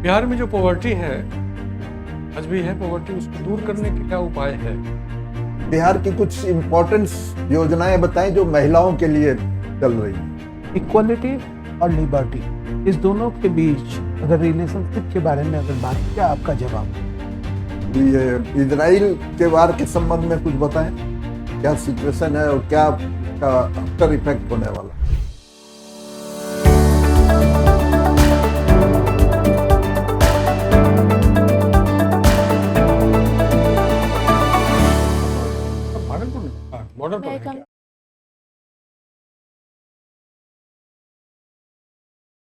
बिहार में जो पॉवर्टी है, आज भी है पॉवर्टी, उसको दूर करने के क्या उपाय है? बिहार की कुछ इम्पोर्टेंट योजनाएं बताएं जो महिलाओं के लिए चल रही हैं। इक्वलिटी और लिबर्टी, इस दोनों के बीच अगर रिलेशनशिप के बारे में अगर बात, क्या आपका जवाब? ये इजराइल के वार के संबंध में कुछ बताएं, क्या सिचुएशन है और क्या आफ्टर इफेक्ट होने वाला है? भागलपुर में बॉर्डर पर है क्या?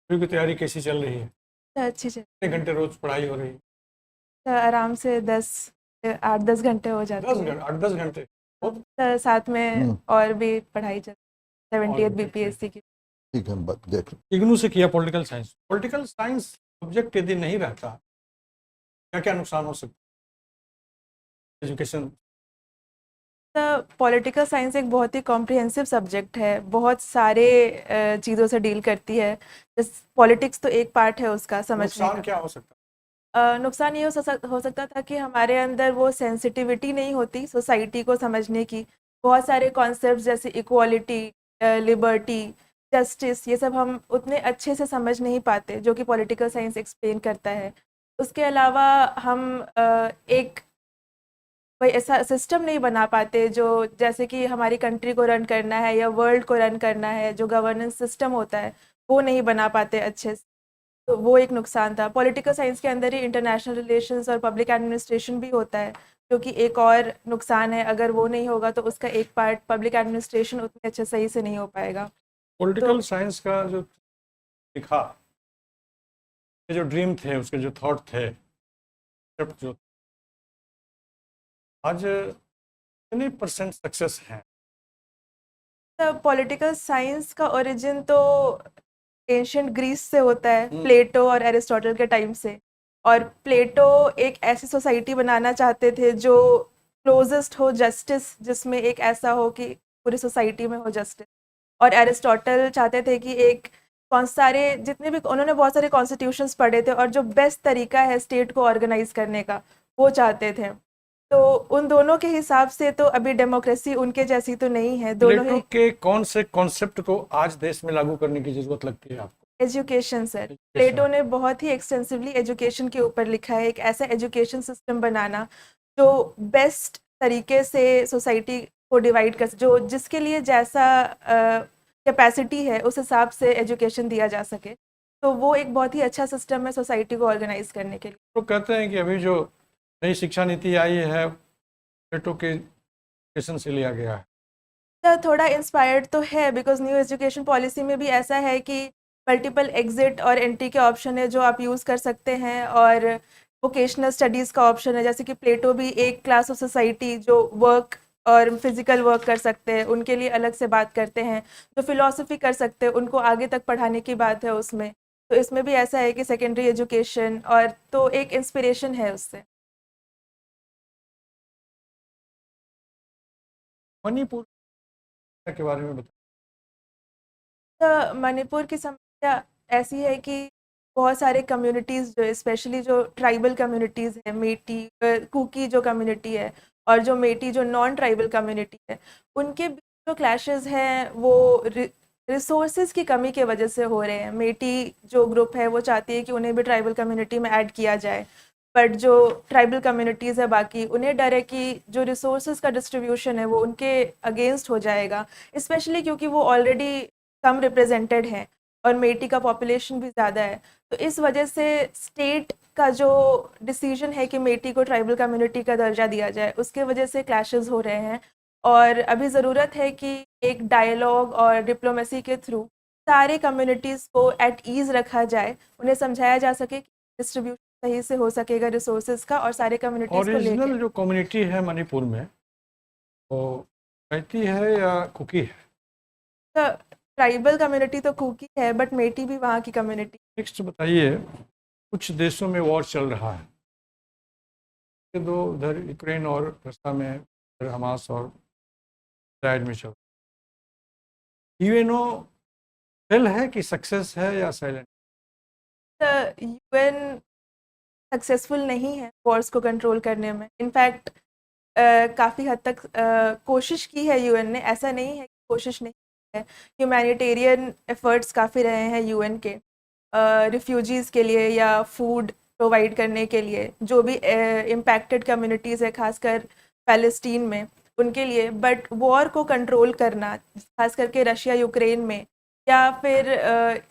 की तैयारी कैसी चल रही है? अच्छी चल कितने घंटे रोज पढ़ाई हो रही है? आराम से 8-10 घंटे हो जाते 10 घंटे, 8-10 घंटे। हैं। साथ में और भी पढ़ाई चल 78 बीपीएससी की। ठीक है, देख इग्नू से किया political science. Political science subject यदि नहीं रहता, क्या क्या नुकसान हो सकता है एजुकेशन? पॉलिटिकल साइंस एक बहुत ही कॉम्प्रिहेंसिव सब्जेक्ट है, बहुत सारे चीज़ों से डील करती है। पॉलिटिक्स तो एक पार्ट है उसका समझने नुकसान का। क्या हो सकता है? नुकसान ये हो सकता था कि हमारे अंदर वो सेंसिटिविटी नहीं होती सोसाइटी को समझने की। बहुत सारे कॉन्सेप्ट जैसे इक्वालिटी, लिबर्टी, जस्टिस, ये सब हम उतने अच्छे से समझ नहीं पाते जो कि पॉलिटिकल साइंस एक्सप्लेन करता है। उसके अलावा हम एक कोई ऐसा सिस्टम नहीं बना पाते जो, जैसे कि हमारी कंट्री को रन करना है या वर्ल्ड को रन करना है, जो गवर्नेंस सिस्टम होता है वो नहीं बना पाते अच्छे से। तो वो एक नुकसान था। पॉलिटिकल साइंस के अंदर ही इंटरनेशनल रिलेशंस और पब्लिक एडमिनिस्ट्रेशन भी होता है, जो कि एक और नुकसान है। अगर वो नहीं होगा तो उसका एक पार्ट पब्लिक एडमिनिस्ट्रेशन उतने अच्छे सही से नहीं हो पाएगा। पॉलिटिकल साइंस का जो लिखा, ये जो ड्रीम थे, उसके जो थॉट थे, जो आज कितने परसेंट सक्सेस हैं? पॉलिटिकल साइंस का ओरिजिन तो एंशियंट ग्रीस से होता है, प्लेटो और एरिस्टोटल के टाइम से। और प्लेटो एक ऐसी सोसाइटी बनाना चाहते थे जो क्लोजेस्ट हो जस्टिस, जिसमें एक ऐसा हो कि पूरी सोसाइटी में हो जस्टिस। और एरिस्टोटल चाहते थे कि एक कौन सारे जितने भी, उन्होंने बहुत सारे कॉन्स्टिट्यूशंस पढ़े थे और जो बेस्ट तरीका है स्टेट को ऑर्गेनाइज करने का वो चाहते थे। तो उन दोनों के हिसाब से तो अभी डेमोक्रेसी उनके जैसी तो नहीं है। दोनों प्लेटो ही के कौन से कॉन्सेप्ट को आज देश में लागू करने की जरूरत लगती है आपको? एजुकेशन सर, प्लेटो ने बहुत ही एक्सटेंसिवली एजुकेशन के ऊपर लिखा है। एक ऐसा एजुकेशन सिस्टम बनाना जो बेस्ट तरीके से सोसाइटी को डिवाइड कर, जो जिसके लिए जैसा कैपेसिटी है उस हिसाब से एजुकेशन दिया जा सके। तो वो एक बहुत ही अच्छा सिस्टम है सोसाइटी को ऑर्गेनाइज करने के लिए। तो कहते हैं कि अभी जो नई शिक्षा नीति आई है, प्लेटो के एजुकेशन से लिया गया है। थोड़ा इंस्पायर्ड तो है, बिकॉज न्यू एजुकेशन पॉलिसी में भी ऐसा है कि मल्टीपल एग्जिट और एंट्री के ऑप्शन है जो आप यूज़ कर सकते हैं, और वोकेशनल स्टडीज़ का ऑप्शन है। जैसे कि प्लेटो भी एक क्लास ऑफ सोसाइटी जो वर्क और फिजिकल वर्क कर सकते हैं उनके लिए अलग से बात करते हैं, जो फिलॉसफी कर सकते हैं उनको आगे तक पढ़ाने की बात है उसमें। तो इसमें भी ऐसा है कि सेकेंडरी एजुकेशन, और तो एक इंस्पिरेशन है उससे। मणिपुर के बारे में बताइए। तो मणिपुर की समस्या ऐसी है कि बहुत सारे कम्युनिटीज़ जो, स्पेशली जो ट्राइबल कम्युनिटीज़ है, मेटी, कुकी जो कम्युनिटी है, और जो मेटी जो नॉन ट्राइबल कम्युनिटी है, उनके बीच जो क्लैशेस हैं वो रिसोर्सेज की कमी की वजह से हो रहे हैं। मेटी जो ग्रुप है वो चाहती है कि उन्हें भी ट्राइबल कम्युनिटी में ऐड किया जाए, बट जो ट्राइबल कम्युनिटीज़ है बाकी, उन्हें डर है कि जो रिसोर्सेज का डिस्ट्रीब्यूशन है वो उनके अगेंस्ट हो जाएगा, स्पेशली क्योंकि वो ऑलरेडी कम रिप्रेजेंटेड हैं और मेटी का पॉपुलेशन भी ज़्यादा है। तो इस वजह से स्टेट का जो डिसीजन है कि मेटी को ट्राइबल कम्युनिटी का दर्जा दिया जाए, उसके वजह से क्लैशेस हो रहे हैं। और अभी ज़रूरत है कि एक डायलॉग और डिप्लोमेसी के थ्रू सारे कम्युनिटीज़ को एट ईज़ रखा जाए, उन्हें समझाया जा सके कि डिस्ट्रीब्यूशन सही से हो सकेगा रिसोर्सेज का, और सारे कम्युनिटीज़ को लेके। ओरिजिनल जो कम्युनिटी है मणिपुर में, वो मैती है या कुकी है? तो ट्राइबल कम्युनिटी तो कुकी है, बट मेटी भी वहाँ की कम्युनिटी। नेक्स्ट बताइए, कुछ देशों में वॉर चल रहा है, ये दो, उधर यूक्रेन और रशिया में, इधर हमास और इजराइल में चल रहा है। यूएनओ फेल है कि सक्सेस है या साइलेंट? यूएन सक्सेसफुल नहीं है वॉर्स को कंट्रोल करने में। इनफैक्ट काफ़ी हद तक कोशिश की है यूएन ने, ऐसा नहीं है कि कोशिश नहीं की है। ह्यूमैनिटेरियन एफर्ट्स काफ़ी रहे हैं यूएन के रिफ्यूजीज़ के लिए या फूड प्रोवाइड करने के लिए, जो भी इम्पैक्टेड कम्युनिटीज़ है खासकर फ़लस्तीन में उनके लिए। बट वॉर को कंट्रोल करना खास करके रशिया यूक्रेन में या फिर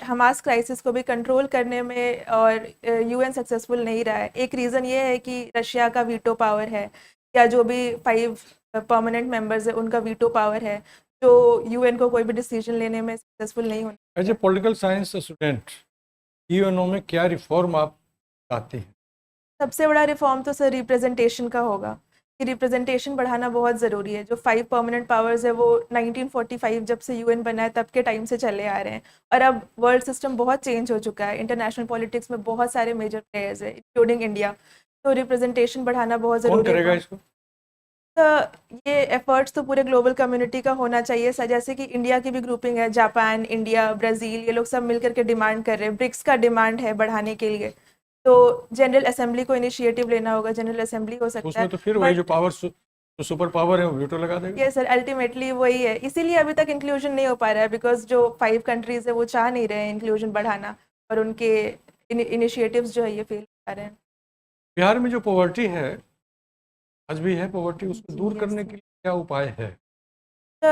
हमास क्राइसिस को भी कंट्रोल करने में और यूएन सक्सेसफुल नहीं रहा है। एक रीज़न ये है कि रशिया का वीटो पावर है या जो भी 5 परमानेंट मेंबर्स है उनका वीटो पावर है, जो यूएन को कोई भी डिसीजन लेने में सक्सेसफुल नहीं होना। As a political science student UNO में क्या रिफॉर्म आप चाहते हैं? सबसे बड़ा रिफॉर्म तो सर रिप्रेजेंटेशन का होगा कि रिप्रेजेंटेशन बढ़ाना बहुत ज़रूरी है। जो 5 परमानेंट पावर्स है वो 1945 जब से यूएन बना है तब के टाइम से चले आ रहे हैं, और अब वर्ल्ड सिस्टम बहुत चेंज हो चुका है। इंटरनेशनल पॉलिटिक्स में बहुत सारे मेजर प्लेयर्स हैं इंक्लूडिंग इंडिया, तो रिप्रेजेंटेशन बढ़ाना बहुत कौन ज़रूरी है। करेगा इसको? तो ये एफर्ट्स तो पूरे ग्लोबल कम्युनिटी का होना चाहिए। जैसे कि इंडिया की भी ग्रुपिंग है, जापान, इंडिया, ब्राज़ील, ये लोग सब मिलकर के डिमांड कर रहे हैं। ब्रिक्स का डिमांड है बढ़ाने के लिए, तो जनरल असेंबली को इनिशिएटिव लेना होगा। जनरल असेंबली हो सकता है, उसमें तो फिर वही जो बट पावर जो सुपर पावर है वो वीटो लगा देगा। ये सर अल्टीमेटली वही है, इसीलिए अभी तक इंक्लूजन नहीं हो पा रहा है, बिकॉज जो 5 कंट्रीज है वो चाह नहीं रहे हैं इंक्लूजन बढ़ाना, और उनके इनिशिएटिव्स जो है ये फेल कर रहे हैं। बिहार में जो पॉवर्टी है, आज भी है पॉवर्टी, उसको दूर Yes, करने sir. के लिए क्या उपाय है? तो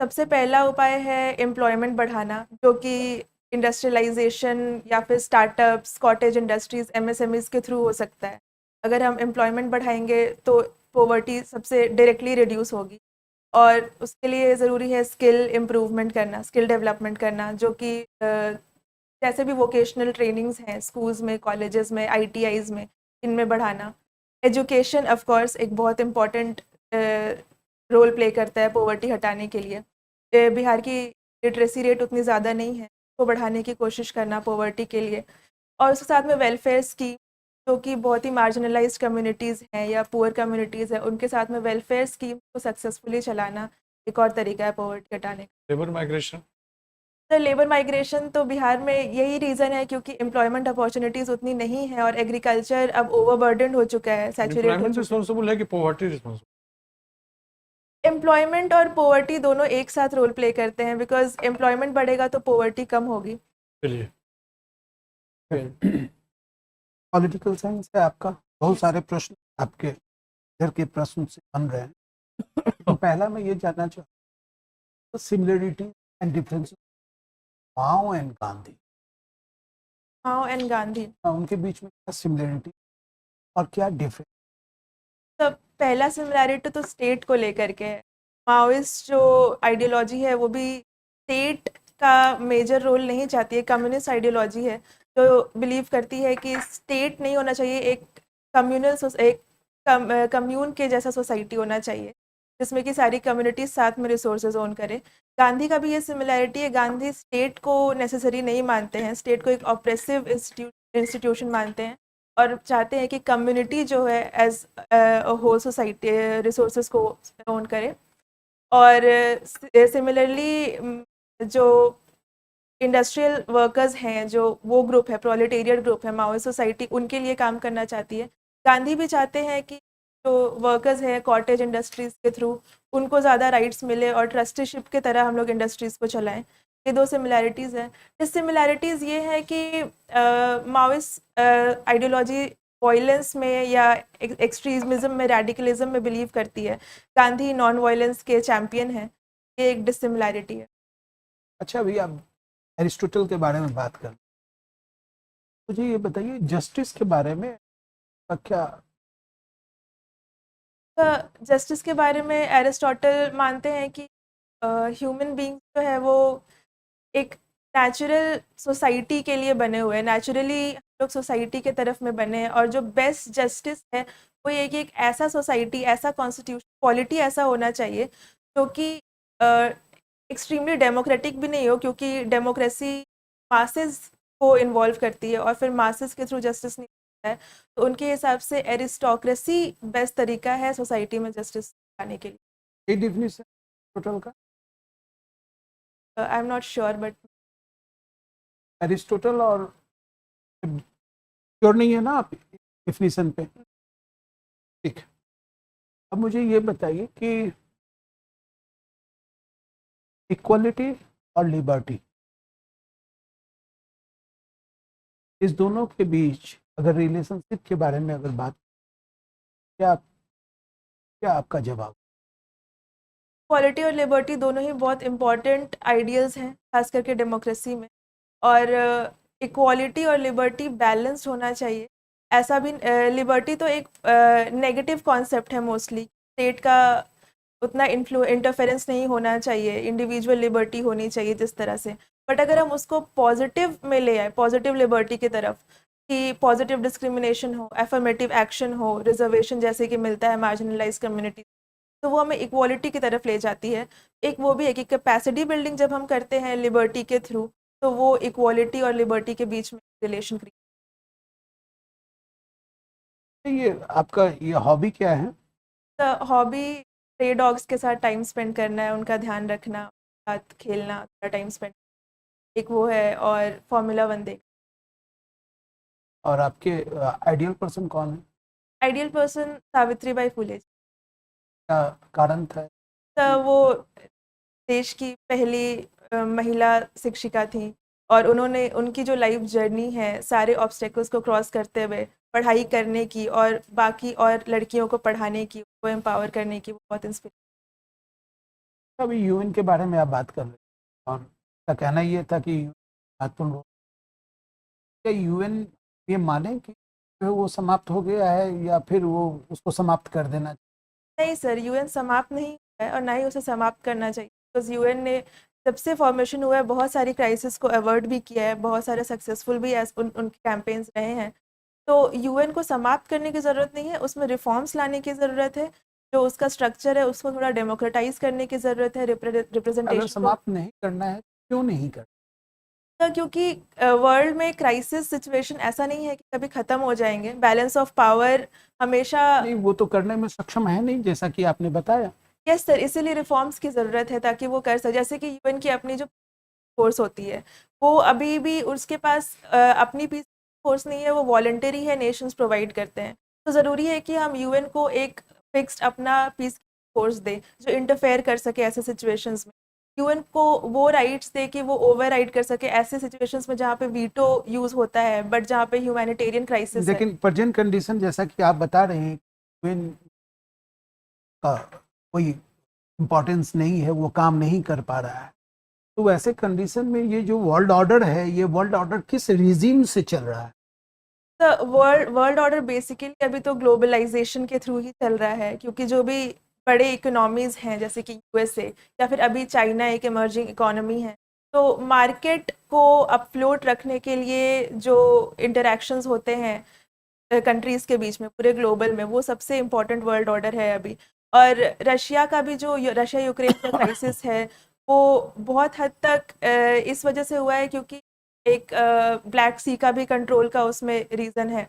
सबसे पहला उपाय है एम्प्लॉयमेंट बढ़ाना, जो कि इंडस्ट्रियलाइजेशन या फिर स्टार्टअप्स, कॉटेज इंडस्ट्रीज, एमएसएमईज के थ्रू हो सकता है। अगर हम एम्प्लॉयमेंट बढ़ाएंगे तो पॉवर्टी सबसे डायरेक्टली रिड्यूस होगी, और उसके लिए ज़रूरी है स्किल इम्प्रूवमेंट करना, स्किल डेवलपमेंट करना, जो कि जैसे भी वोकेशनल ट्रेनिंग्स हैं स्कूल्स में, कॉलेजेस में, आईटीआईज में, इनमें बढ़ाना। एजुकेशन ऑफ कोर्स एक बहुत इम्पॉर्टेंट रोल प्ले करता है पॉवर्टी हटाने के लिए। बिहार की लिटरेसी रेट उतनी ज़्यादा नहीं है, तो बढ़ाने की कोशिश करना पॉवर्टी के लिए। और उसके साथ में वेलफेयर स्कीम, जो कि बहुत ही मार्जिनलाइज्ड कम्युनिटीज़ हैं या पुअर कम्युनिटीज़ हैं, उनके साथ में वेलफेयर स्कीम को सक्सेसफुली चलाना एक और तरीका है पॉवर्टी हटाने का। Labour migration? तो लेबर माइग्रेशन तो बिहार में यही रीज़न है क्योंकि एम्प्लॉयमेंट अपॉर्चुनिटीज़ उतनी नहीं है, और एग्रीकल्चर अब ओवरबर्डनड हो चुका है, सैचुरेट हो एम्प्लॉयमेंट चुका रिस्पॉन्सिबल है कि पॉवर्टी रिस्पॉन्सिबल? है। एम्प्लॉयमेंट और पॉवर्टी दोनों एक साथ रोल प्ले करते हैं, बिकॉज एम्प्लॉयमेंट बढ़ेगा तो पॉवर्टी कम होगी। चलिए, पॉलिटिकल साइंस है आपका, बहुत सारे प्रश्न आपके इधर के प्रश्न से बन रहे हैं। तो पहला मैं ये जानना चाहूँ, तो similarity and differences Mao and Gandhi, Mao and Gandhi, उनके बीच में क्या सिमिलरिटी और क्या डिफरेंस? तो पहला सिमिलैरिटी तो स्टेट को लेकर के है। माओइस्ट जो आइडियोलॉजी है वो भी स्टेट का मेजर रोल नहीं चाहती है। कम्युनिस्ट आइडियोलॉजी है जो बिलीव करती है कि स्टेट नहीं होना चाहिए, एक एक कम्यून के जैसा सोसाइटी होना चाहिए, जिसमें कि सारी कम्युनिटीज साथ में रिसोर्सेज ओन करे। गांधी का भी ये सिमिलैरिटी है। गांधी स्टेट को नेसेसरी नहीं मानते हैं, स्टेट को एक ऑप्रेसिव इंस्टीट्यूशन मानते हैं, और चाहते हैं कि कम्युनिटी जो है एज होल सोसाइटी रिसोर्सेज को ओन करे। और सिमिलरली जो इंडस्ट्रियल वर्कर्स हैं, जो वो ग्रुप है, प्रोलेटेरियट ग्रुप है, माओइस्ट सोसाइटी, उनके लिए काम करना चाहती है। गांधी भी चाहते हैं कि जो वर्कर्स हैं कॉटेज इंडस्ट्रीज के थ्रू उनको ज़्यादा राइट्स मिले, और ट्रस्टीशिप के तरह हम लोग इंडस्ट्रीज़ को चलाएं। ये दो सिमिलैरिटीज़ हैं। डिससिमिलैरिटीज़ ये है कि माओइस्ट आइडियोलॉजी वायलेंस में या एक्सट्रीमिज्म में, रेडिकलिज्म में बिलीव करती है। गांधी नॉन वायलेंस के चैम्पियन हैं। ये एक डिससिमिलैरिटी है। अच्छा, अभी आप एरिस्टोटल के बारे में बात कर, मुझे ये बताइए जस्टिस के बारे में क्या? जस्टिस के बारे में एरिस्टोटल मानते हैं कि ह्यूमन बींग जो है वो एक नेचुरल सोसाइटी के लिए बने हुए हैं, नेचुरली हम लोग सोसाइटी के तरफ में बने हैं, और जो बेस्ट जस्टिस है वो ये कि एक ऐसा सोसाइटी, ऐसा कॉन्स्टिट्यूशन, पॉलिटी ऐसा होना चाहिए जो कि एक्सट्रीमली डेमोक्रेटिक भी नहीं हो, क्योंकि डेमोक्रेसी मासेस को इन्वॉल्व करती है और फिर मासेस के थ्रू जस्टिस नहीं होता है। तो उनके हिसाब से एरिस्टोक्रेसी बेस्ट तरीका है सोसाइटी में जस्टिस लाने के लिए। ये डिफिनेशन एरिस्टोटल का? I am not sure, but Aristotle और श्योर नहीं है ना आप? डेफिनेशन पे। ठीक है, अब मुझे ये बताइए कि इक्वालिटी और लिबर्टी, इस दोनों के बीच अगर रिलेशनशिप के बारे में अगर बात, क्या क्या आपका जवाब? इक्वालिटी और लिबर्टी दोनों ही बहुत इम्पॉर्टेंट आइडियल्स हैं, खास करके डेमोक्रेसी में। और इक्वालिटी और लिबर्टी बैलेंस्ड होना चाहिए। ऐसा भी लिबर्टी तो एक नेगेटिव कॉन्सेप्ट है मोस्टली, स्टेट का उतना इंटरफेरेंस नहीं होना चाहिए, इंडिविजुअल लिबर्टी होनी चाहिए जिस तरह से। बट अगर हम उसको पॉजिटिव में ले आए, पॉजिटिव लिबर्टी की तरफ, कि पॉजिटिव डिस्क्रिमिनेशन हो, एफर्मेटिव एक्शन हो, रिजर्वेशन जैसे कि मिलता है मार्जिनलाइज कम्युनिटी, तो वो हमें इक्वालिटी की तरफ ले जाती है। एक वो भी है कि कैपेसिटी बिल्डिंग जब हम करते हैं लिबर्टी के थ्रू, तो वो इक्वालिटी और लिबर्टी के बीच में रिलेशन क्रिएट। ये आपका ये हॉबी क्या है? हॉबी स्ट्रे डॉग्स के साथ टाइम स्पेंड करना है, उनका ध्यान रखना, साथ खेलना, थोड़ा टाइम स्पेंड, एक वो है, और फार्मूला 1 देख। और आपके आइडियल पर्सन कौन है? आइडियल पर्सन सावित्रीबाई फुले जी। क्या कारण था? तो वो देश की पहली महिला शिक्षिका थी, और उन्होंने उनकी जो लाइफ जर्नी है, सारे ऑब्स्टेकल्स को क्रॉस करते हुए पढ़ाई करने की और बाकी और लड़कियों को पढ़ाने की, को एम्पावर करने की, वो बहुत इंस्पिरेशन। अभी यूएन के बारे में आप बात कर रहे हैं और का कहना ये था कि महत्वपूर्ण रोल, क्या यूएन ये माने कि वो समाप्त हो गया है या फिर वो उसको समाप्त कर देना चाहिए? नहीं सर, यूएन समाप्त नहीं हुआ है और ना ही उसे समाप्त करना चाहिए, बिकॉज यूएन ने जब से फॉर्मेशन हुआ है बहुत सारी क्राइसिस को अवॉइड भी किया है, बहुत सारे सक्सेसफुल भी उनके कैंपेन्स रहे हैं। तो यूएन को समाप्त करने की ज़रूरत नहीं है, उसमें रिफॉर्म्स लाने की ज़रूरत है, जो उसका स्ट्रक्चर है उसको थोड़ा डेमोक्रेटाइज करने की ज़रूरत है, अगर रिप्रेजेंटेशन समाप्त नहीं करना है क्यों नहीं करना? क्योंकि वर्ल्ड में क्राइसिस सिचुएशन ऐसा नहीं है कि कभी ख़त्म हो जाएंगे। बैलेंस ऑफ पावर हमेशा, नहीं, वो तो करने में सक्षम है नहीं, जैसा कि आपने बताया। यस सर, इसीलिए रिफॉर्म्स की ज़रूरत है ताकि वो कर सके। जैसे कि यूएन की अपनी जो फोर्स होती है, वो अभी भी उसके पास अपनी पीस फोर्स नहीं है, वो वॉलंटरी है, नेशंस प्रोवाइड करते हैं। तो ज़रूरी है कि हम यूएन को एक फिक्स्ड अपना पीस फोर्स दे जो इंटरफेयर कर सके ऐसे सिचुएशंस में। यूएन को वो राइट्स दे कि वो ओवर राइड कर सके ऐसे सिचुएशंस में जहाँ पे वीटो यूज़ होता है, बट जहाँ पे ह्यूमैनिटेरियन क्राइसिस है। लेकिन प्रेजेंट कंडीशन जैसा कि आप बता रहे हैं, यूएन का कोई इम्पोर्टेंस नहीं है, वो काम नहीं कर पा रहा है, तो वैसे कंडीशन में ये जो वर्ल्ड ऑर्डर है, ये वर्ल्ड ऑर्डर किस रिजीम से चल रहा है? वर्ल्ड ऑर्डर बेसिकली अभी तो ग्लोबलाइजेशन के थ्रू ही चल रहा है, क्योंकि जो भी बड़े इकोनॉमीज हैं जैसे कि यूएसए या फिर अभी चाइना एक इमर्जिंग इकोनॉमी है, तो मार्केट को अपफ्लोट रखने के लिए जो इंटरैक्शंस होते हैं कंट्रीज के बीच में पूरे ग्लोबल में, वो सबसे इम्पोर्टेंट वर्ल्ड ऑर्डर है अभी। और रशिया का भी जो रशिया यूक्रेन का क्राइसिस है, वो बहुत हद तक इस वजह से हुआ है क्योंकि एक ब्लैक सी का भी कंट्रोल का उसमें रीज़न है,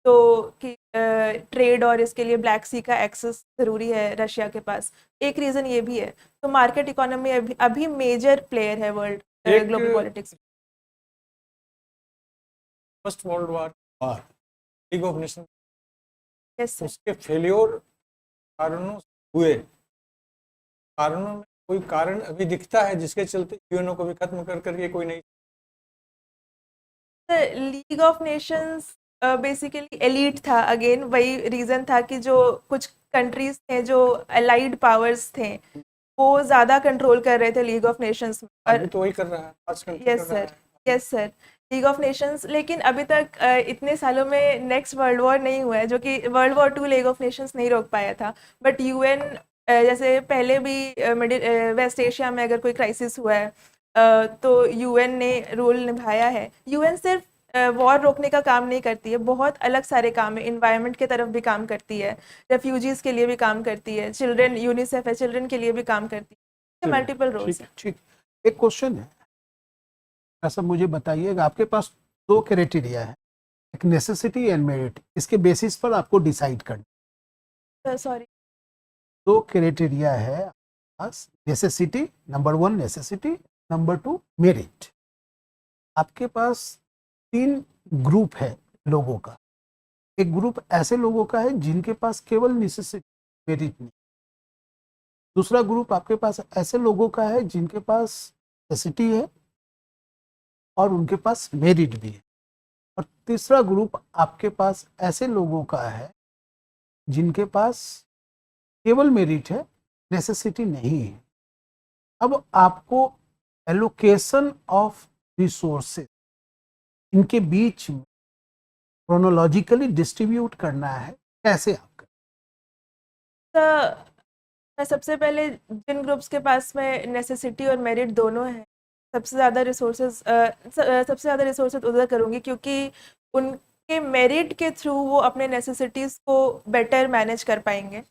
तो कि ट्रेड और इसके लिए ब्लैक सी का एक्सेस ज़रूरी है रशिया के पास, एक रीज़न ये भी है। तो मार्केट इकोनॉमी अभी मेजर प्लेयर है world global politics. First world war बाद league of nation yes sir. उसके फेल्योर कारणों से हुए, कारणों में कोई कारण अभी दिखता है जिसके चलते यूएनओ को भी खत्म कर करके कोई नहीं? League of Nations basically elite था, अगेन वही रीज़न था कि जो कुछ कंट्रीज थे जो अलाइड पावर्स थे, वो ज़्यादा कंट्रोल कर रहे थे लीग ऑफ नेशंस में। अभी तो वही कर रहा है, आज कंट्री यस कर रहा सर, है। Yes sir, league of Nations, लेकिन अभी तक इतने सालों में नेक्स्ट वर्ल्ड वॉर नहीं हुआ है, जो कि world war 2 league of Nations नहीं रोक पाया था। बट यूएन जैसे पहले भी मिडिल वेस्ट एशिया में अगर कोई क्राइसिस हुआ है तो यूएन ने रोल निभाया है। यूएन सिर्फ वॉर रोकने का काम नहीं करती है, बहुत अलग सारे काम है, इन्वायरमेंट के तरफ भी काम करती है, रेफ्यूजीज के लिए भी काम करती है, चिल्ड्रन यूनिसेफ है, चिल्ड्रन के लिए भी काम करती है, मल्टीपल रोल्स हैं। ठीक, एक क्वेश्चन है, ऐसा मुझे बताइएगा, आपके पास 2 क्राइटेरिया है, एक नेसेसिटी एंड मेरिट, इसके बेसिस पर आपको डिसाइड करना। सॉरी, 2 क्राइटेरिया है necessity, number 1 necessity, number 2 merit. आपके पास 3 ग्रुप है लोगों का, एक ग्रुप ऐसे लोगों का है जिनके पास केवल नेसेसिटी मेरिट नहीं। दूसरा ग्रुप आपके पास ऐसे लोगों का है जिनके पास नेसेसिटी है और उनके पास मेरिट भी है। और तीसरा ग्रुप आपके पास ऐसे लोगों का है जिनके पास केवल मेरिट है, नेसेसिटी नहीं है। अब आपको एलोकेशन ऑफ रिसोर्सेज इनके बीच में क्रोनोलॉजिकली डिस्ट्रीब्यूट करना है, कैसे आप करें? तो मैं सबसे पहले जिन ग्रुप्स के पास में नेसेसिटी और मेरिट दोनों है, सबसे ज़्यादा रिसोर्सेज उधर करूँगी, क्योंकि उनके मेरिट के थ्रू वो अपने नेसेसिटीज़ को बेटर मैनेज कर पाएंगे।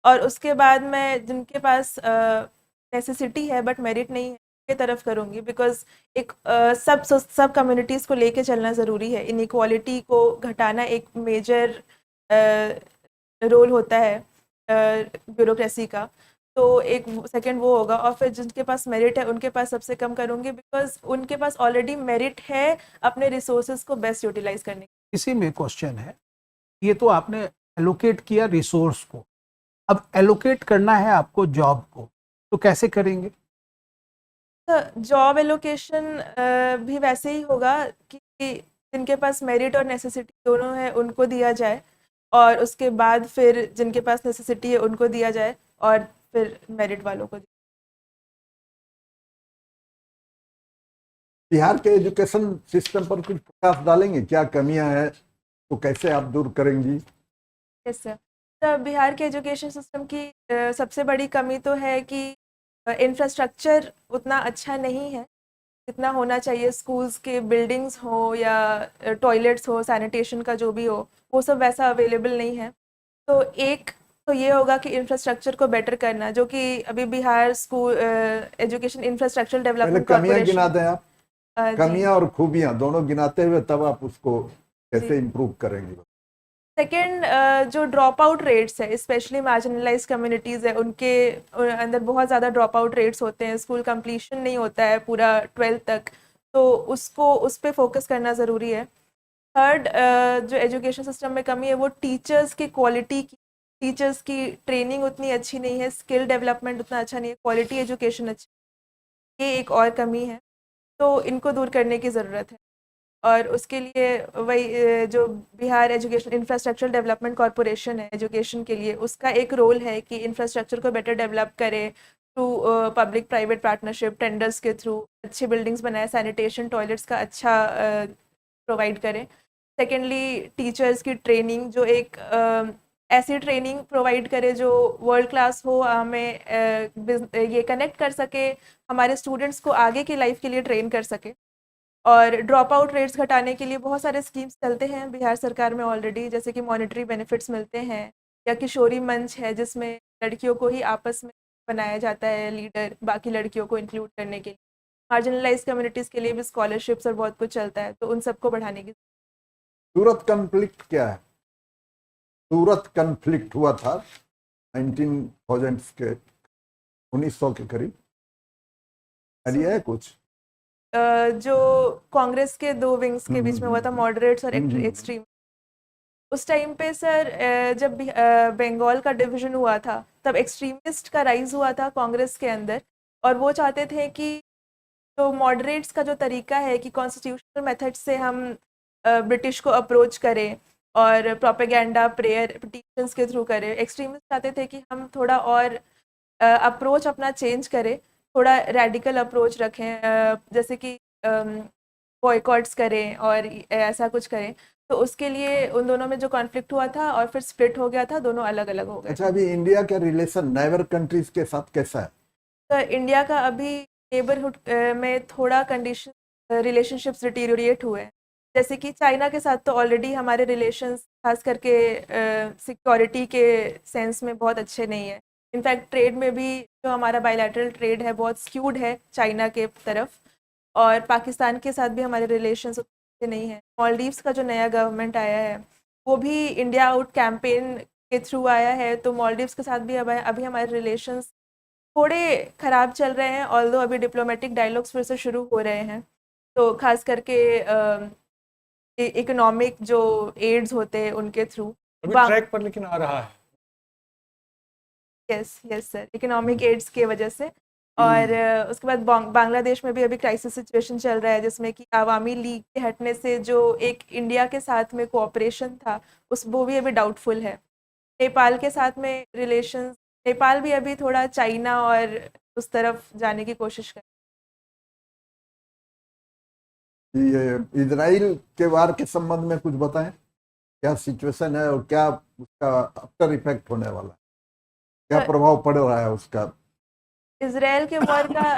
और उसके बाद मैं जिनके पास नेसेसिटी है बट मेरिट नहीं है के तरफ करूँगी, बिकॉज एक सब कम्युनिटीज़ को लेके चलना ज़रूरी है। इनइक्वालिटी को घटाना एक मेजर रोल होता है ब्यूरोक्रेसी का। तो एक सेकंड वो होगा, और फिर जिनके पास मेरिट है उनके पास सबसे कम करूँगी, बिकॉज उनके पास ऑलरेडी मेरिट है अपने रिसोर्सेज को बेस्ट यूटिलाइज करने की। इसी में क्वेश्चन है, ये तो आपने एलोकेट किया रिसोर्स को, अब एलोकेट करना है आपको जॉब को, तो कैसे करेंगे? जॉब एलोकेशन भी वैसे ही होगा कि जिनके पास मेरिट और नेसेसिटी दोनों है उनको दिया जाए, और उसके बाद फिर जिनके पास नेसेसिटी है उनको दिया जाए, और फिर मेरिट वालों को दिया। बिहार के एजुकेशन सिस्टम पर कुछ प्रकाश डालेंगे, क्या कमियां हैं तो कैसे आप दूर करेंगी? Yes sir. तो बिहार के एजुकेशन सिस्टम की सबसे बड़ी कमी तो है कि इंफ्रास्ट्रक्चर उतना अच्छा नहीं है जितना होना चाहिए। स्कूल्स के बिल्डिंग्स हो या टॉयलेट्स हो, सैनिटेशन का जो भी हो, वो सब वैसा अवेलेबल नहीं है। तो एक तो ये होगा कि इंफ्रास्ट्रक्चर को बेटर करना, जो कि अभी बिहार स्कूल एजुकेशन इंफ्रास्ट्रक्चर पहले डेवलपमेंट कमियां गिना कॉर्पोरेशन। दें आप, कमियां और खूबियां दोनों गिनाते हुए तब आप उसको कैसे इम्प्रूव करेंगे? सेकेंड, जो ड्रॉप आउट रेट्स है, स्पेशली मार्जिनलाइज कम्युनिटीज़ है, उनके अंदर बहुत ज़्यादा ड्रॉप आउट रेट्स होते हैं, स्कूल कंप्लीशन नहीं होता है पूरा 12th तक, तो उस पर फोकस करना ज़रूरी है। थर्ड, जो एजुकेशन सिस्टम में कमी है वो टीचर्स की क्वालिटी की, टीचर्स की ट्रेनिंग उतनी अच्छी नहीं है, स्किल डेवलपमेंट उतना अच्छा नहीं है, क्वालिटी एजुकेशन अच्छी, ये एक और कमी है। तो इनको दूर करने की ज़रूरत है, और उसके लिए वही जो Bihar education infrastructure development corporation है एजुकेशन के लिए, उसका एक रोल है कि इंफ्रास्ट्रक्चर को बेटर डेवलप करे through public private partnership, tenders के थ्रू अच्छी बिल्डिंग्स बनाए, सैनिटेशन, टॉयलेट्स का अच्छा प्रोवाइड करें। सेकेंडली, टीचर्स की ट्रेनिंग, जो एक ऐसी ट्रेनिंग प्रोवाइड करे जो वर्ल्ड क्लास हो, हमें ये कनेक्ट कर सके, हमारे स्टूडेंट्स को आगे की लाइफ के लिए ट्रेन कर सके। और ड्रॉप आउट रेट्स घटाने के लिए बहुत सारे स्कीम्स चलते हैं बिहार सरकार में ऑलरेडी, जैसे कि मॉनेटरी बेनिफिट्स मिलते हैं, या किशोरी मंच है जिसमें लड़कियों को ही आपस में बनाया जाता है लीडर, बाकी लड़कियों को इंक्लूड करने के लिए। मार्जिनलाइज कम्युनिटीज़ के लिए भी स्कॉलरशिप्स और बहुत कुछ चलता है, तो उन सबको बढ़ाने की। सूरत कन्फ्लिक्ट क्या है? सूरत कन्फ्लिक्ट हुआ था 1900 के 1900 के करीब, आइडिया है कुछ? जो कांग्रेस के दो विंग्स के बीच में हुआ था, मॉडरेट्स और एक्सट्रीम। उस टाइम पे सर, जब बंगाल का डिवीजन हुआ था, तब एक्सट्रीमिस्ट का राइज हुआ था कांग्रेस के अंदर, और वो चाहते थे कि जो मॉडरेट्स का जो तरीका है कि कॉन्स्टिट्यूशनल मेथड से हम ब्रिटिश को अप्रोच करें और प्रोपेगेंडा, प्रेयर, पिटीशंस के थ्रू करें, एक्सट्रीमिस्ट चाहते थे कि हम थोड़ा और अप्रोच अपना चेंज करें, थोड़ा रेडिकल अप्रोच रखें, जैसे कि बॉयकॉट्स करें और ऐसा कुछ करें। तो उसके लिए उन दोनों में जो कॉन्फ्लिक्ट हुआ था और फिर स्प्लिट हो गया था, दोनों अलग अलग हो गए। अच्छा, अभी इंडिया का रिलेशन नेबर कंट्रीज के साथ कैसा है? तो इंडिया का अभी नेबरहुड में थोड़ा कंडीशन रिलेशनशिप्स डिटीरियोरेट हुए हैं, जैसे कि चाइना के साथ तो ऑलरेडी हमारे रिलेशंस खास करके सिक्योरिटी के सेंस में बहुत अच्छे नहीं है। इनफैक्ट ट्रेड में भी जो हमारा बायलैटरल ट्रेड है बहुत स्क्यूड है चाइना के तरफ, और पाकिस्तान के साथ भी हमारे रिलेशंस उतने नहीं है। मालदीव्स का जो नया गवर्नमेंट आया है वो भी इंडिया आउट कैंपेन के थ्रू आया है, तो मालदीव्स के साथ भी अभी हमारे रिलेशंस थोड़े ख़राब चल रहे हैं, ऑल्दो अभी डिप्लोमेटिक डायलॉग्स फिर से शुरू हो रहे हैं। तो खास करके इकोनॉमिक जो एड्स होते हैं उनके थ्रू। अभी बांग- ट्रैक पर लेकिन आ रहा है। Yes yes sir, economic aids की वजह से। और उसके बाद बांग्लादेश में भी अभी क्राइसिस सिचुएशन चल रहा है, जिसमें कि अवामी लीग के हटने से जो एक इंडिया के साथ में कोऑपरेशन था वो भी अभी डाउटफुल है। नेपाल के साथ में रिलेशंस, नेपाल भी अभी थोड़ा चाइना और उस तरफ जाने की कोशिश कर। ये इजराइल के वार के संबंध में कुछ बताएं, क्या सिचुएशन है और क्या उसका आफ्टर इफेक्ट होने वाला है, क्या प्रभाव पड़ रहा है उसका? इसराइल के वॉर का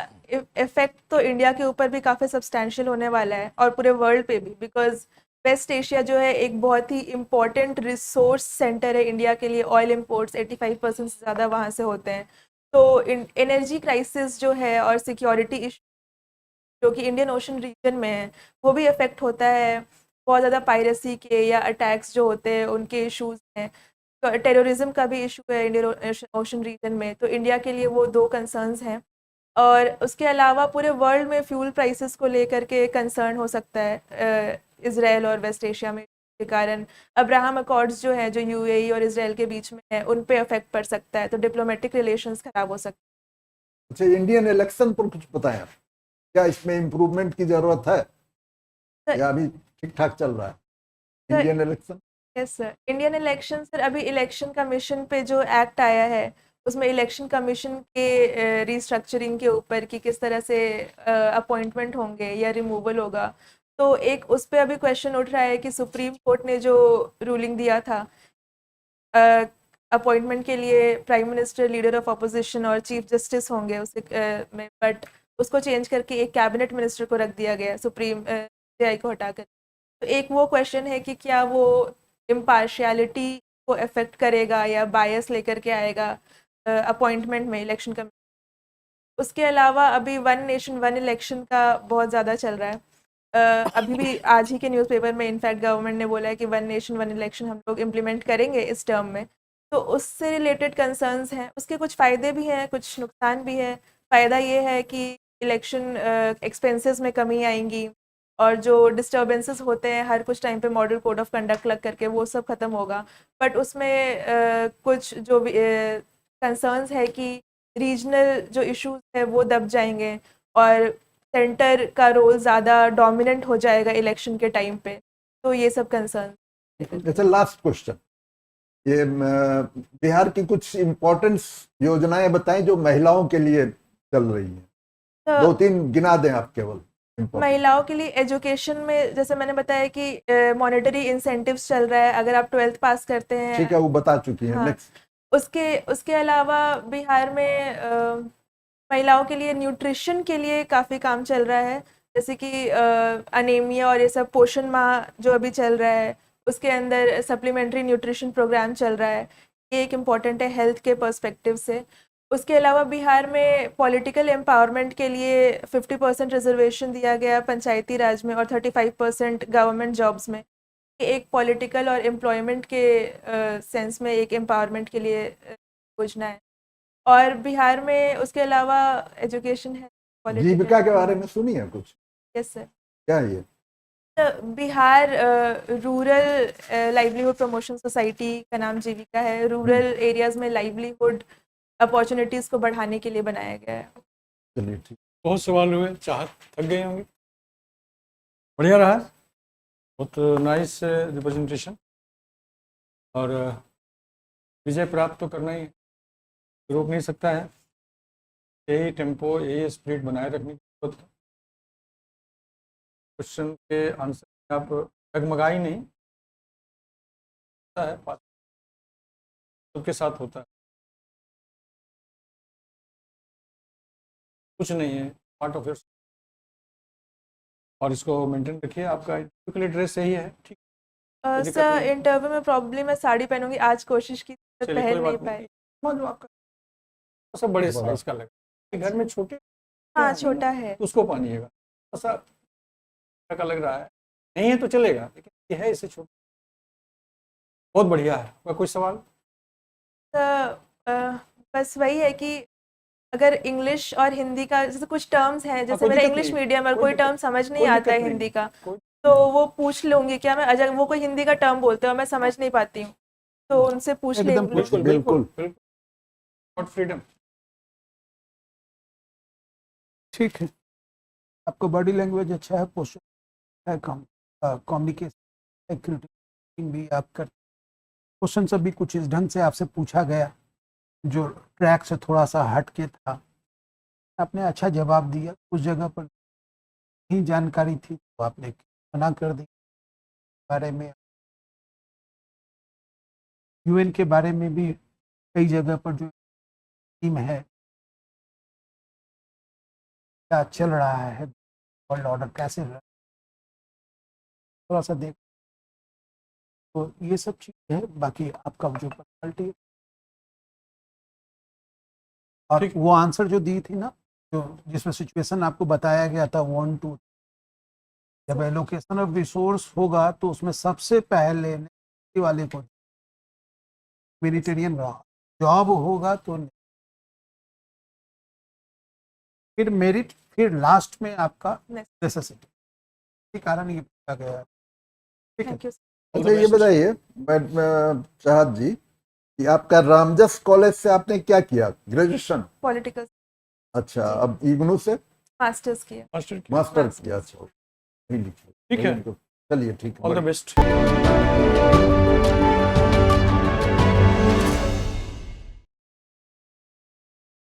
इफेक्ट तो इंडिया के ऊपर भी काफ़ी सब्सटैंशियल होने वाला है और पूरे वर्ल्ड पे भी, बिकॉज वेस्ट एशिया जो है एक बहुत ही इम्पोर्टेंट रिसोर्स सेंटर है इंडिया के लिए। ऑयल इंपोर्ट्स 85% से ज़्यादा वहाँ से होते हैं। तो एनर्जी क्राइसिस जो है और सिक्योरिटी इशू जो कि इंडियन ओशन रीजन में है वो भी इफेक्ट होता है। बहुत ज़्यादा पायरेसी के या अटैक्स जो होते हैं उनके इश्यूज हैं। टेररिज्म का भी इशू है इंडियन ओशन रीजन में, तो इंडिया के लिए वो दो कंसर्न्स हैं। और उसके अलावा पूरे वर्ल्ड में फ्यूल प्राइसेस को लेकर के कंसर्न हो सकता है इसराइल और वेस्ट एशिया में के कारण। अब्राहम अकॉर्ड्स जो है जो यूएई और इसराइल के बीच में है उन पे इफेक्ट पड़ सकता है, तो डिप्लोमेटिक रिलेशंस खराब हो सकते हैं। अच्छा, इंडियन इलेक्शन पर कुछ बताएं आप, क्या इसमें इम्प्रूवमेंट की जरूरत है या अभी ठीक ठाक चल रहा है Indian election? Yes sir, Indian election sir, अभी इलेक्शन कमीशन पे जो एक्ट आया है उसमें इलेक्शन कमीशन के रिस्ट्रक्चरिंग के ऊपर कि किस तरह से अपॉइंटमेंट होंगे या रिमूवल होगा, तो एक उस पर अभी क्वेश्चन उठ रहा है कि सुप्रीम कोर्ट ने जो रूलिंग दिया था अपॉइंटमेंट के लिए prime minister, leader of opposition और चीफ जस्टिस होंगे उसे में, बट उसको चेंज करके एक कैबिनेट मिनिस्टर को रख दिया गया सुप्रीम सीआई को हटाकर। तो एक वो क्वेश्चन है कि क्या वो इम्पार्शियलिटी को अफेक्ट करेगा या बायस लेकर के आएगा अपॉइंटमेंट में इलेक्शन कमीशन। उसके अलावा अभी वन नेशन वन इलेक्शन का बहुत ज़्यादा चल रहा है। अभी भी आज ही के न्यूज़पेपर में इनफैक्ट गवर्नमेंट ने बोला है कि वन नेशन वन इलेक्शन हम लोग इम्प्लीमेंट करेंगे इस टर्म में। तो उससे रिलेटेड कंसर्न्स हैं, उसके कुछ फ़ायदे भी हैं कुछ नुकसान भी हैं। फ़ायदा ये है कि इलेक्शन एक्सपेंसेस में कमी आएंगी और जो डिस्टर्बेंसेस होते हैं हर कुछ टाइम पे मॉडल कोड ऑफ कंडक्ट लग करके वो सब ख़त्म होगा। बट उसमें कुछ जो कंसर्न्स है कि रीजनल जो इश्यूज है वो दब जाएंगे और सेंटर का रोल ज़्यादा डोमिनेंट हो जाएगा इलेक्शन के टाइम पे, तो ये सब कंसर्न। अच्छा, लास्ट क्वेश्चन, ये बिहार की कुछ इम्पोर्टेंट योजनाएं बताएं जो महिलाओं के लिए चल रही हैं, दो तीन गिना दें आप केवल। महिलाओं के लिए एजुकेशन में जैसे मैंने बताया कि मॉनेटरी इंसेंटिव्स चल रहा है अगर आप 12th पास करते हैं। ठीक है, वो बता चुकी हैं। हाँ, नेक्स्ट, उसके अलावा बिहार में महिलाओं के लिए न्यूट्रिशन के लिए काफ़ी काम चल रहा है, जैसे कि अनीमिया और ये सब, पोषण माह जो अभी चल रहा है उसके अंदर सप्लीमेंट्री न्यूट्रिशन प्रोग्राम चल रहा है। ये एक इम्पॉर्टेंट है हेल्थ के पर्सपेक्टिव से। उसके अलावा बिहार में पॉलिटिकल एम्पावरमेंट के लिए 50% रिजर्वेशन दिया गया पंचायती राज में और 35% गवर्नमेंट जॉब्स में। एक पॉलिटिकल और एम्प्लॉयमेंट के सेंस में एक एम्पावरमेंट के लिए योजना है। और बिहार में उसके अलावा एजुकेशन है, जीविका के बारे में सुनी है कुछ? यस सर, क्या ये Bihar rural livelihood promotion society का नाम जीविका है। रूरल एरियाज में लाइवलीहुड अपॉर्चुनिटीज़ को बढ़ाने के लिए बनाया गया है। चलिए ठीक। बहुत सवाल हुए, चाहत थक गए होंगे। बढ़िया रहा, बहुत नाइस रिप्रेजेंटेशन, और विजय प्राप्त तो करना ही रोक नहीं सकता है। यही टेम्पो, यही स्पिरिट बनाए रखने की जरूरत है। क्वेश्चन के आंसर में आप डगमगा ही नहीं, है सबके साथ होता है, कुछ नहीं है, पार्ट ऑफ योर, और इसको मेंटेन रखिए। आपका इंटरव्यू के लिए ड्रेस सही है, ठीक? दिक्कत सर नहीं। इंटरव्यू में प्रॉब्लम मैं साड़ी पहनूंगी, आज कोशिश की तो चलिए, पहन कोई नहीं बात पाई। नहीं। समझ लो, आपका सब बड़े साइज का लगा, घर में छोटे हाँ हैं छोटा ना, है। तो उसको पहनिएगा। ऐसा का लग रहा है, नहीं है तो चलेगा, लेकिन ये है इसे छोटा, बहुत बढ़िया है। आपका कोई सवाल? बस वही है कि अगर इंग्लिश और हिंदी का जैसे कुछ टर्म्स हैं, जैसे कोई मेरा दिक्कत इंग्लिश नहीं, मीडियम और कोई कोई दिक्कत- टर्म समझ नहीं कोई आता दिक्कत है नहीं, हिंदी का, कोई तो वो पूछ लूंगी क्या मैं, अगर वो कोई हिंदी का टर्म बोलते हो मैं समझ नहीं पाती हूँ तो उनसे पूछ एकदम लेंगी। बिल्कुल नॉट फ्रीडम। ठीक है, आपको बॉडी लैंग्वेज अच्छा है, पोस्चर है, कम्युनिकेशन एक्टिविटी भी आप कर, क्वेश्चन सब भी कुछ इस ढंग से आपसे पूछा गया जो ट्रैक से थोड़ा सा हट के था, आपने अच्छा जवाब दिया। उस जगह पर ही जानकारी थी तो आपने मना कर दी। बारे में यूएन के बारे में भी कई जगह पर जो टीम है क्या चल रहा है, वर्ल्ड ऑर्डर कैसे रहा, थोड़ा सा देख, तो ये सब चीज़ है। बाकी आपका जो पर्सनैलिटी और ठीक। वो आंसर जो दी थी ना, जो जिसमें सिचुएशन आपको बताया गया था 1 2, जब एलोकेशन ऑफ रिसोर्स होगा तो उसमें सबसे पहले वाले को ह्यूमैनिटेरियन रहा, जॉब होगा तो फिर मेरिट, फिर लास्ट में आपका नेसेसिटी के कारण ये पूछा गया है। ठीक है, थैंक यू। अच्छा ये बताइए मैडम चाहत जी कि आपका रामजस कॉलेज से आपने क्या किया ग्रेजुएशन? पॉलिटिकल अच्छा, जी। अब इग्नू से मास्टर्स किया। मास्टर की। मास्टर किया? अच्छा, ठीक है। चलिए ठीक है, ऑल द बेस्ट।